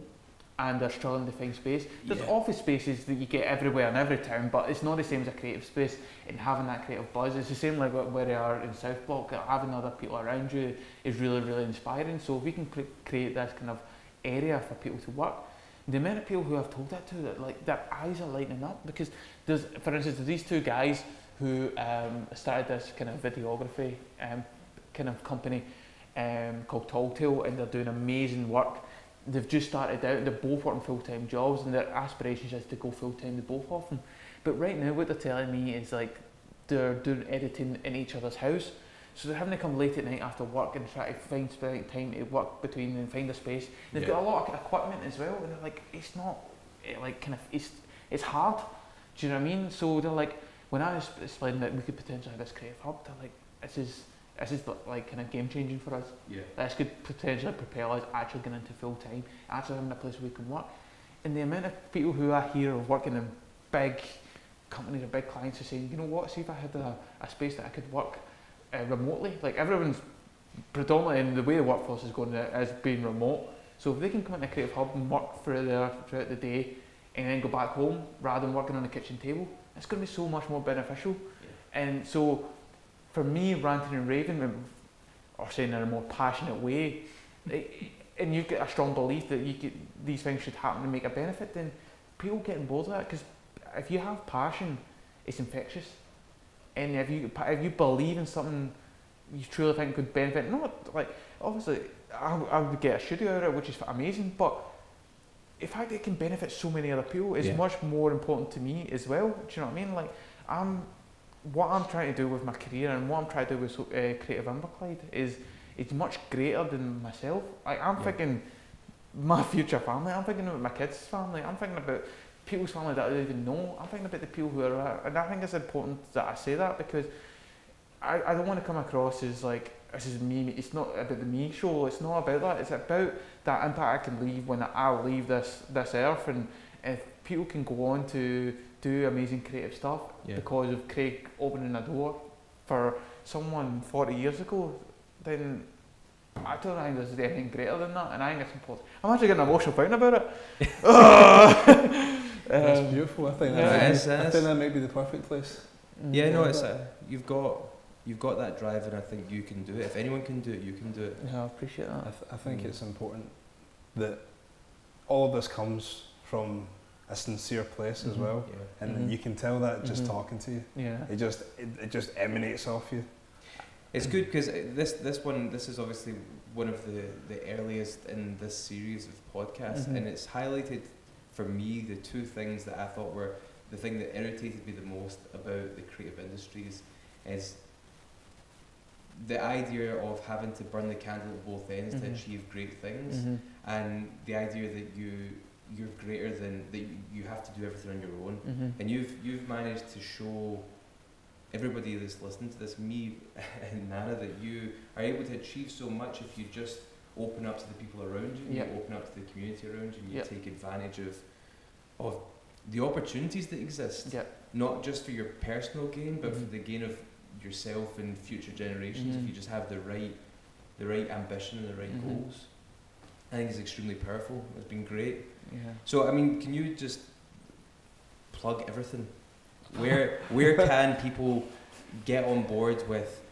and are struggling to find space. There's office spaces that you get everywhere in every town, but it's not the same as a creative space, and having that creative buzz. It's the same like where they are in South Block, having other people around you is really, really inspiring. So if we can create this kind of area for people to work, the amount of people who I've told that to, that like their eyes are lighting up, because there's, for instance, there's these two guys who started this kind of videography kind of company called Talltale, and they're doing amazing work. They've just started out, they're both working full-time jobs, and their aspirations is to go full-time, the both of them. But right now what they're telling me is like they're doing editing in each other's house, so they're having to come late at night after work and try to find time to work between and find a space. They've got a lot of equipment as well, and they're like, it's not like kind of, it's hard, do you know what I mean? So they're like, when I was explaining that we could potentially have this creative hub, they're like, this is like kind of game changing for us. This could potentially propel us actually getting into full time, actually having a place where we can work. And the amount of people who I hear working in big companies or big clients are saying, you know what, see if I had a space that I could work remotely. Like everyone's predominantly, in the way the workforce is going, is being remote. So if they can come into a creative hub and work throughout the day and then go back home rather than working on a kitchen table, it's going to be so much more beneficial. Yeah. And so for me, ranting and raving, or saying in a more passionate way, and you've got a strong belief that these things should happen to make a benefit, then people get on board with that, because if you have passion, it's infectious. And if you believe in something you truly think could benefit, not like, obviously I would get a studio out of it, which is amazing, but the fact that it can benefit so many other people is much more important to me as well. Do you know what I mean? Like, what I'm trying to do with my career and what I'm trying to do with Creative Inverclyde is much greater than myself. Like, I'm thinking my future family, I'm thinking about my kids' family, I'm thinking about people's family that I don't even know, I'm thinking about the people who are around. And I think it's important that I say that, because I don't want to come across as like, this is me, it's not about the me show, it's not about that, it's about that impact I can leave when I leave this earth. And if people can go on to do amazing creative stuff because of Craig opening a door for someone 40 years ago, then I don't think there's anything greater than that, and I think it's important. I'm actually getting emotional thinking about it. That's beautiful. I think that may be the perfect place. Yeah, no, it's you've got that drive, and I think you can do it. If anyone can do it, you can do it. Yeah, I appreciate that. I think it's important that all of this comes from a sincere place as well, and you can tell that just talking to you. Yeah, it just emanates off you. It's good because this is obviously one of the earliest in this series of podcasts, and it's highlighted for me the two things that I thought were the thing that irritated me the most about the creative industries is the idea of having to burn the candle at both ends to achieve great things, and the idea that you're greater than that, you have to do everything on your own, and you've managed to show everybody that's listening to this, me and Nana, that you are able to achieve so much if you just open up to the people around you, you open up to the community around you, and you take advantage of the opportunities that exist, not just for your personal gain, but for the gain of yourself and future generations. If you just have the right ambition and the right goals, I think it's extremely powerful. It's been great. So I mean, can you just plug everything? Where can people get on board with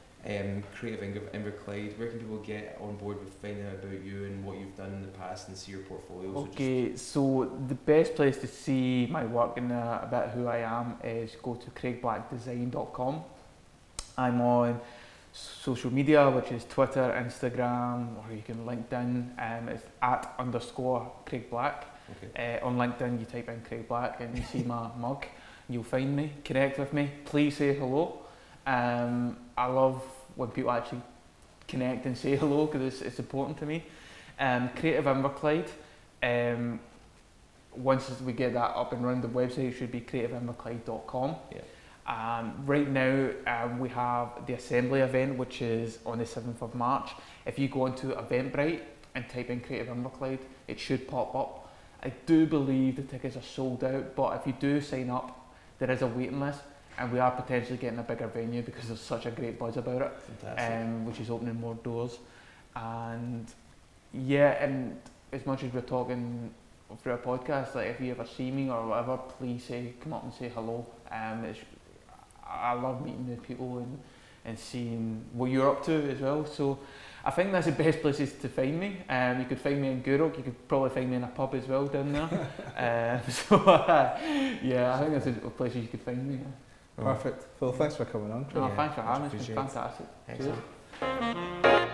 Creative Inverclyde? Where can people get on board with finding out about you and what you've done in the past and see your portfolio? Okay, so the best place to see my work and about who I am is go to craigblackdesign.com. I'm on social media, which is Twitter, Instagram, or you can LinkedIn. It's @_Craig Black. Okay. On LinkedIn, you type in Craig Black and you see my mug. You'll find me, connect with me, please say hello. I love when people actually connect and say hello, because it's important to me. Creative Inverclyde, once we get that up and running, the website should be creativeinverclyde.com. Right now we have the Assembly event, which is on the 7th of March. If you go into Eventbrite and type in Creative Inverclyde, it should pop up. I do believe the tickets are sold out, but if you do sign up, there is a waiting list, and we are potentially getting a bigger venue because there's such a great buzz about it, which is opening more doors. And and as much as we're talking through a podcast, like if you ever see me or whatever, please come up and say hello. I love meeting new people and seeing what you're up to as well. So I think that's the best places to find me. You could find me in Gurok, you could probably find me in a pub as well down there. I think that's the places you could find me. Perfect. Well, thanks for coming on. Thanks for having me. It's been fantastic. Excellent.